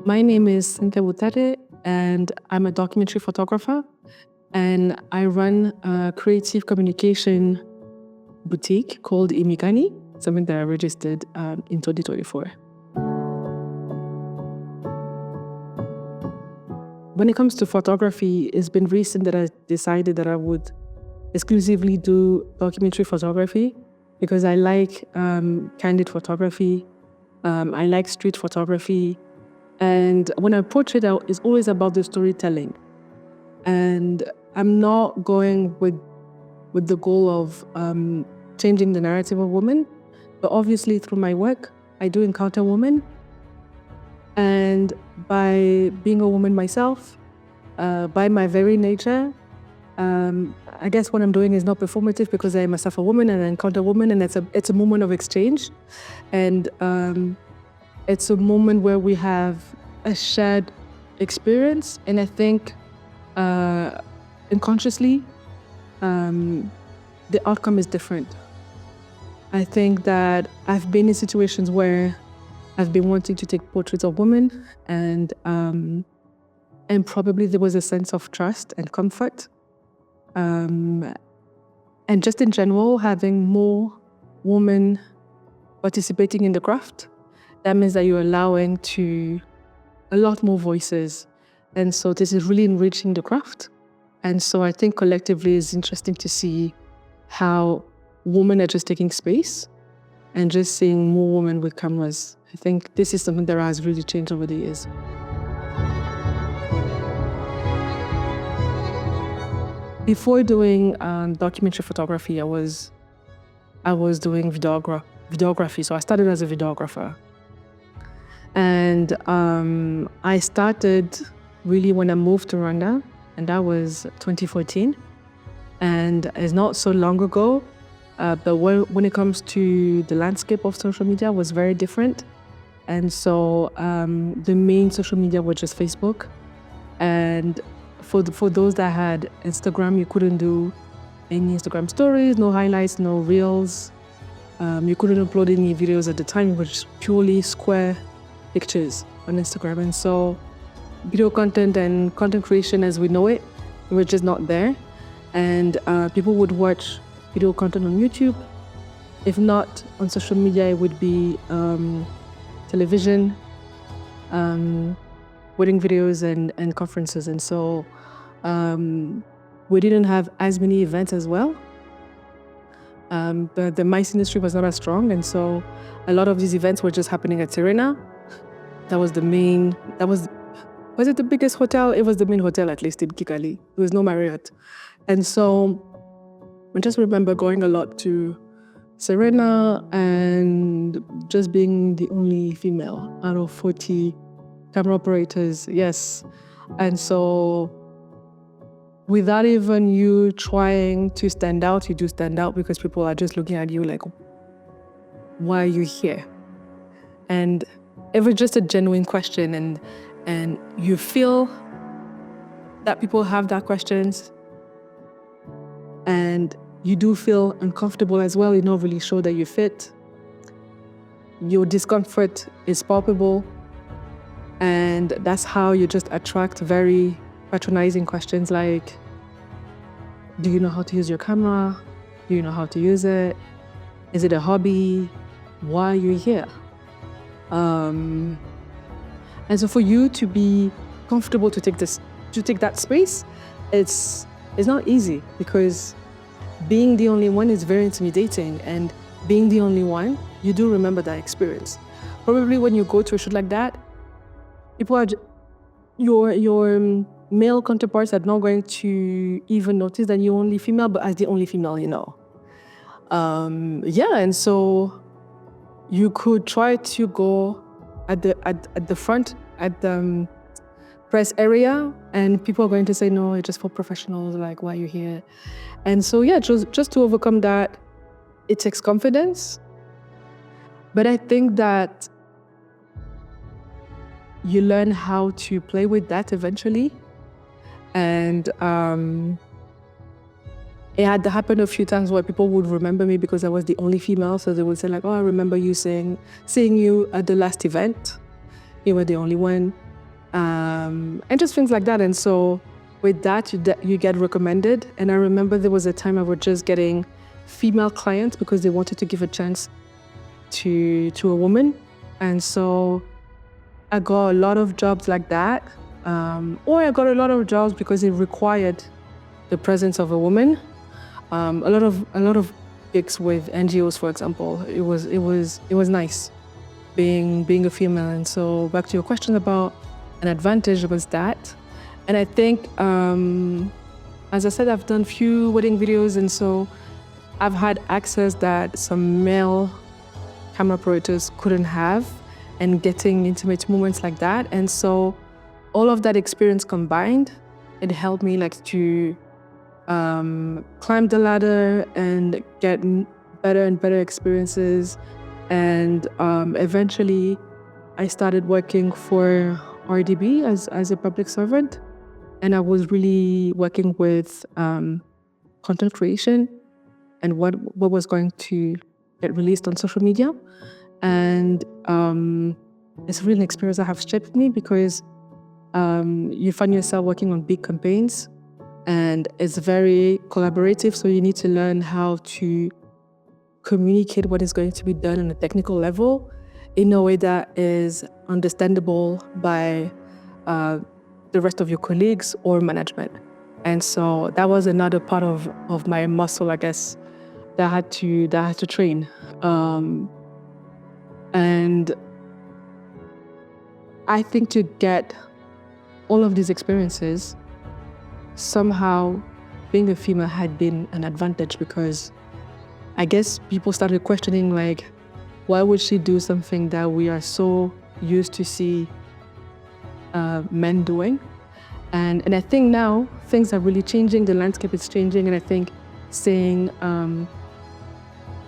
My name is Cynthia Butare, and I'm a documentary photographer, and I run a creative communication boutique called Imigani, something that I registered in 2024. When it comes to photography, it's been recent that I decided that I would exclusively do documentary photography because I like candid photography, I like street photography, and when I portrait, it's always about the storytelling. And I'm not going with the goal of changing the narrative of women, but obviously through my work, I do encounter women. And by being a woman myself, by my very nature, I guess what I'm doing is not performative because I am myself a woman and I encounter women, and it's a moment of exchange. And it's a moment where we have a shared experience. And I think unconsciously, the outcome is different. I think that I've been in situations where I've been wanting to take portraits of women, and probably there was a sense of trust and comfort. And just in general, having more women participating in the craft, that means that you're allowing to a lot more voices. And so this is really enriching the craft. And so I think collectively it's interesting to see how women are just taking space and just seeing more women with cameras. I think this is something that has really changed over the years. Before doing documentary photography, I was doing videography. So I started as a videographer. And I started really when I moved to Rwanda, and that was 2014. And it's not so long ago, but when it comes to the landscape of social media, it was very different. And so the main social media was just Facebook. And for those that had Instagram, you couldn't do any Instagram stories, no highlights, no reels. You couldn't upload any videos at the time. It was just purely square pictures on Instagram. And so video content and content creation as we know it were just not there. And people would watch video content on YouTube. If not on social media, it would be television, wedding videos and conferences. And so we didn't have as many events as well. But the MICE industry was not as strong. And so a lot of these events were just happening at Serena. Was it the biggest hotel? It was the main hotel, at least in Kigali. There was no Marriott. And so I just remember going a lot to Serena and just being the only female out of 40 camera operators. Yes. And so without even you trying to stand out, you do stand out because people are just looking at you like, why are you here? And it was just a genuine question, and you feel that people have that questions, and you do feel uncomfortable as well. You're not really sure that you fit. Your discomfort is palpable, and that's how you just attract very patronizing questions like, do you know how to use your camera? Do you know how to use it? Is it a hobby? Why are you here? And so for you to be comfortable to take that space, it's not easy, because being the only one is very intimidating, and being the only one, you do remember that experience. Probably when you go to a shoot like that, people are your male counterparts are not going to even notice that you're only female, but as the only female, and so you could try to go at the front, at the press area, and people are going to say, no, it's just for professionals, like, why are you here? And so, just to overcome that, it takes confidence. But I think that you learn how to play with that eventually. And it had happened a few times where people would remember me because I was the only female. So they would say like, oh, I remember you seeing you at the last event. You were the only one. and just things like that. And so with that, you get recommended. And I remember there was a time I was just getting female clients because they wanted to give a chance to a woman. And so I got a lot of jobs like that. Or I got a lot of jobs because it required the presence of a woman. A lot of gigs with NGOs, for example. It was nice being a female. And so back to your question about an advantage was that. And I think, as I said, I've done few wedding videos, and so I've had access that some male camera operators couldn't have, and getting intimate moments like that. And so all of that experience combined, it helped me like to climb the ladder and get better and better experiences. And eventually I started working for RDB as a public servant. And I was really working with content creation and what was going to get released on social media. And it's really an experience that has shaped me because you find yourself working on big campaigns and it's very collaborative. So you need to learn how to communicate what is going to be done on a technical level in a way that is understandable by the rest of your colleagues or management. And so that was another part of my muscle, I guess, that I had to train. And I think to get all of these experiences, somehow being a female had been an advantage because I guess people started questioning, like, why would she do something that we are so used to see men doing? And I think now things are really changing, the landscape is changing, and I think seeing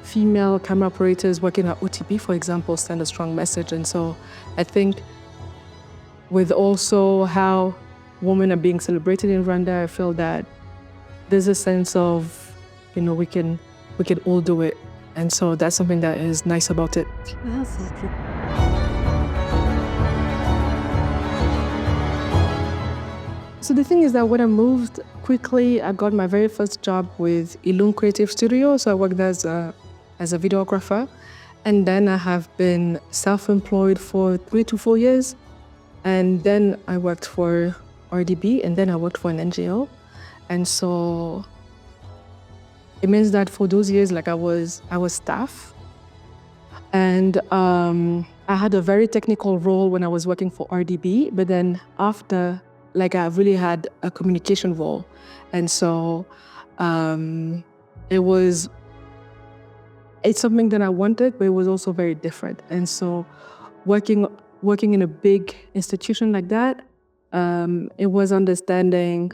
female camera operators working at OTP, for example, send a strong message. And so I think with also how women are being celebrated in Rwanda, I feel that there's a sense of, we can all do it. And so that's something that is nice about it. So the thing is that when I moved quickly, I got my very first job with Ilum Creative Studio. So I worked as a videographer. And then I have been self-employed for 3 to 4 years. And then I worked for RDB, and then I worked for an NGO. And so it means that for those years, like I was staff. And I had a very technical role when I was working for RDB, but then after, like I really had a communication role. And so it's something that I wanted, but it was also very different. And so working in a big institution like that, it was understanding.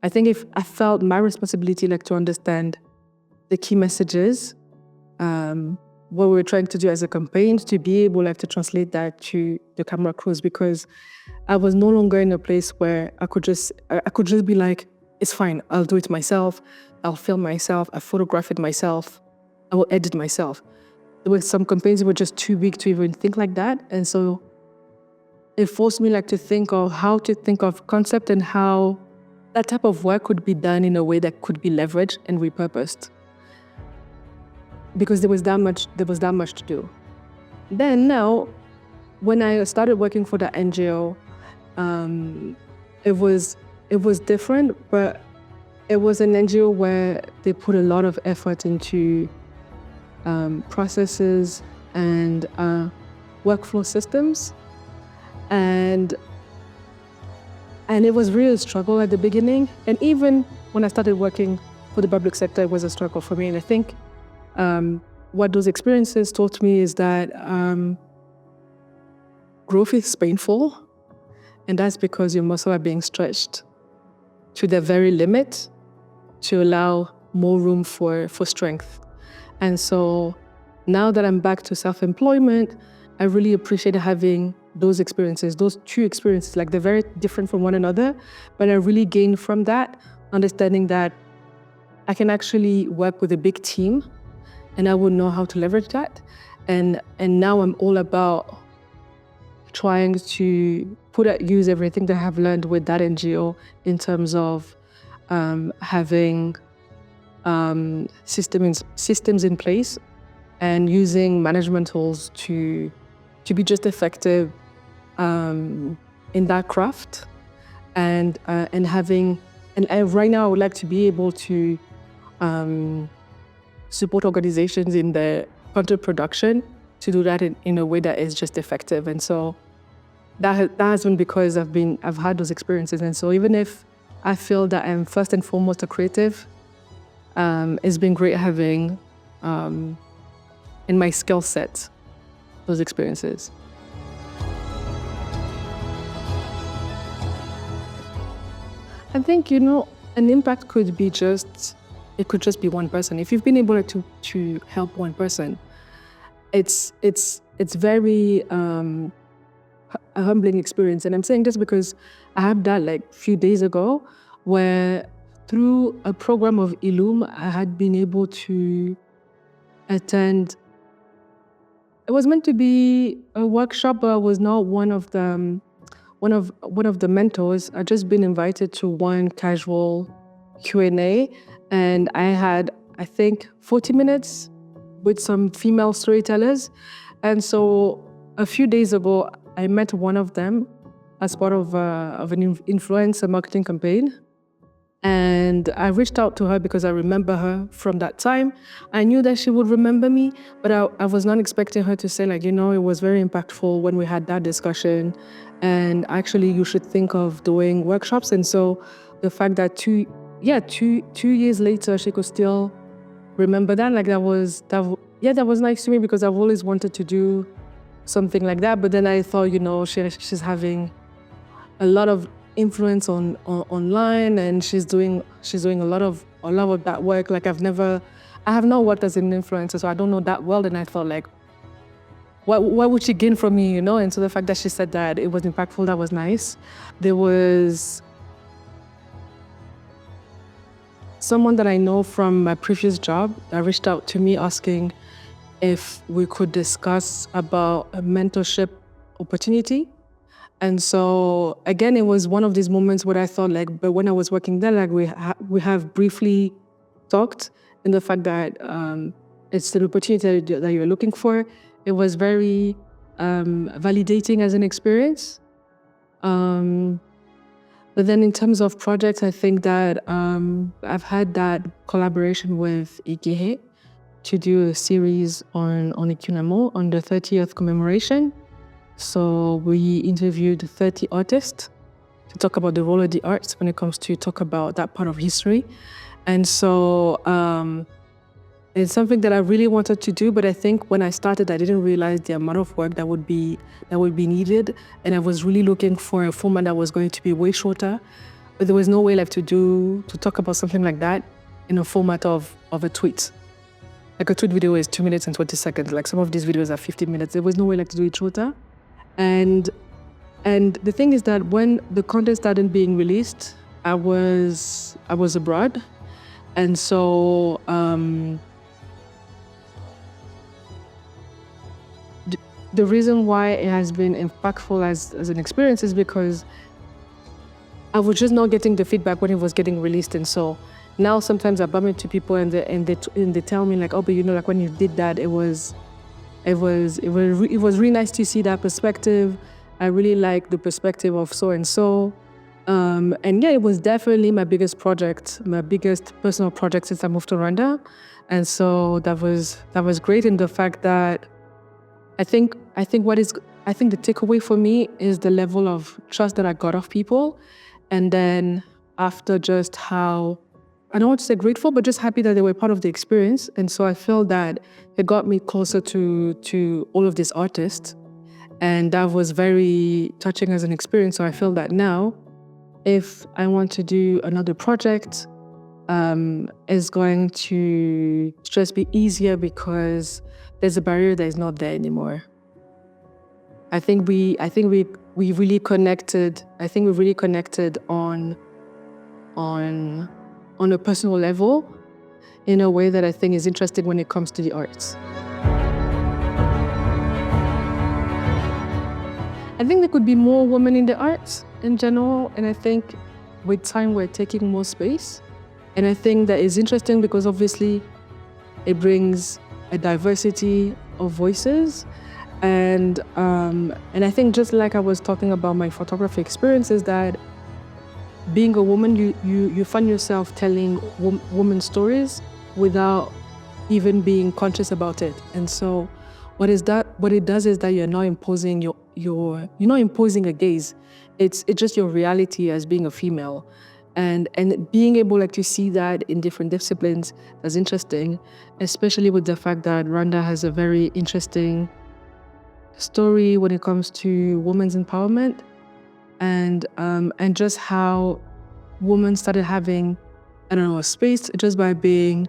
I think if I felt my responsibility like to understand the key messages, what we were trying to do as a campaign, to be able like to translate that to the camera crews, because I was no longer in a place where I could just be like, it's fine, I'll do it myself, I'll film myself, I'll photograph it myself, I will edit myself. There were some campaigns that were just too big to even think like that. And so it forced me like to think of how to think of concept and how that type of work could be done in a way that could be leveraged and repurposed. Because there was that much to do. Then now, when I started working for the NGO, it was different, but it was an NGO where they put a lot of effort into processes and workflow systems, and it was really a struggle at the beginning. And even when I started working for the public sector, it was a struggle for me. And I think what those experiences taught me is that growth is painful, and that's because your muscles are being stretched to their very limit to allow more room for strength. And so now that I'm back to self-employment, I really appreciate having those experiences, those two experiences. Like, they're very different from one another, but I really gained from that, understanding that I can actually work with a big team and I would know how to leverage that. And now I'm all about trying to put at use everything that I have learned with that NGO in terms of having systems in place and using management tools to be just effective in that craft, and having right now I would like to be able to support organizations in their content production to do that in a way that is just effective. And so that has been because I've had those experiences. And so even if I feel that I'm first and foremost a creative, it's been great having in my skill set those experiences. I think, an impact could just be one person. If you've been able to help one person, it's very a humbling experience. And I'm saying this because I had that a few days ago, where through a program of Illum, I had been able to attend. It was meant to be a workshop, but I was not one of the mentors. I'd just been invited to one casual Q&A, and I had, I think, 40 minutes with some female storytellers. And so a few days ago, I met one of them as part of an influencer marketing campaign. And I reached out to her because I remember her from that time. I knew that she would remember me, but I was not expecting her to say it was very impactful when we had that discussion. And actually, you should think of doing workshops. And so the fact that 2 years later, she could still remember that, that was nice to me, because I've always wanted to do something like that. But then I thought, she's having a lot of influence online, and she's doing a lot of that work. I have not worked as an influencer, so I don't know that well. And I thought, what would she gain from me, And so the fact that she said that it was impactful, that was nice. There was someone that I know from my previous job that reached out to me asking if we could discuss about a mentorship opportunity. And so again, it was one of these moments where I thought but when I was working there, we have briefly talked, in the fact that it's an opportunity that you're looking for. It was very validating as an experience. But then in terms of projects, I think that I've had that collaboration with Ikihe to do a series on Ikunamo on the 30th commemoration. So we interviewed 30 artists to talk about the role of the arts when it comes to talk about that part of history. And so it's something that I really wanted to do, but I think when I started, I didn't realize the amount of work that would be needed. And I was really looking for a format that was going to be way shorter, but there was no way to talk about something like that in a format of a tweet. A tweet video is 2 minutes and 20 seconds. Some of these videos are 15 minutes. There was no way to do it shorter. And the thing is that when the content started being released, I was abroad. And so the reason why it has been impactful as an experience is because I was just not getting the feedback when it was getting released. And so now sometimes I bump into people and they tell me oh, but when you did that, it was really nice to see that perspective. I really like the perspective of so and so. And yeah, it was definitely my biggest personal project since I moved to Rwanda. And so that was great in the fact that I think the takeaway for me is the level of trust that I got of people. And then after, just how, I don't want to say grateful, but just happy that they were part of the experience. And so I feel that it got me closer to all of these artists. And that was very touching as an experience. So I feel that now, if I want to do another project, it's going to just be easier because there's a barrier that is not there anymore. I think we really connected. I think we really connected on a personal level in a way that I think is interesting when it comes to the arts. I think there could be more women in the arts in general, and I think with time we're taking more space. And I think that is interesting because obviously it brings a diversity of voices. And I think just like I was talking about my photography experiences, that being a woman, you find yourself telling woman stories without even being conscious about it. And so what it does is that you're not imposing you're not imposing a gaze. It's just your reality as being a female. And being able to see that in different disciplines is interesting, especially with the fact that Rwanda has a very interesting story when it comes to women's empowerment, and just how women started having, a space just by being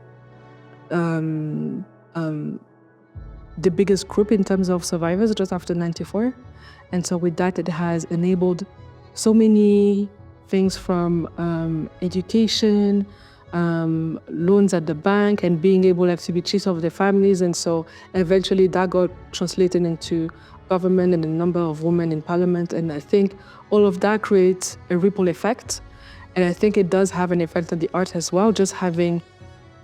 the biggest group in terms of survivors just after 94. And so with that, it has enabled so many things from education, loans at the bank, and being able to be chiefs of their families. And so eventually that got translated into government and the number of women in parliament. And I think all of that creates a ripple effect. And I think it does have an effect on the art as well, just having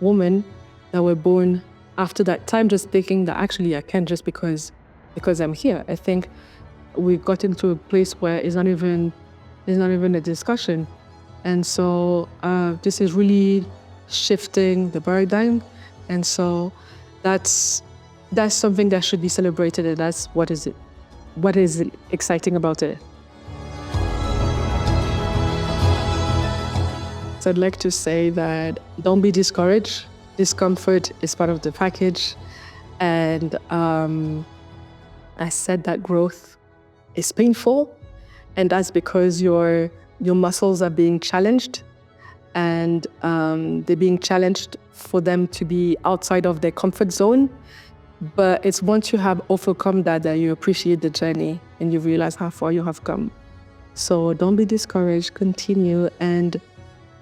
women that were born after that time, just thinking that actually I can just because I'm here. I think we got into a place where it's not even a discussion. And so this is really shifting the paradigm. And so that's something that should be celebrated, and that's what is exciting about it. So I'd like to say that don't be discouraged. Discomfort is part of the package. And I said that growth is painful, and that's because your muscles are being challenged, and they're being challenged for them to be outside of their comfort zone. But it's once you have overcome that you appreciate the journey and you realize how far you have come. So don't be discouraged, continue, and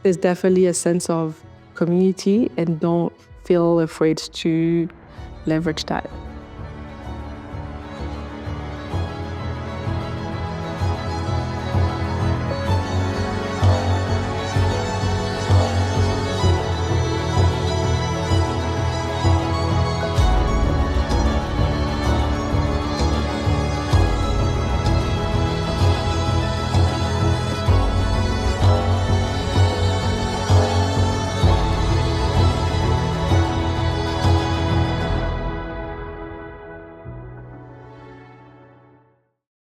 there's definitely a sense of community, and don't feel afraid to leverage that.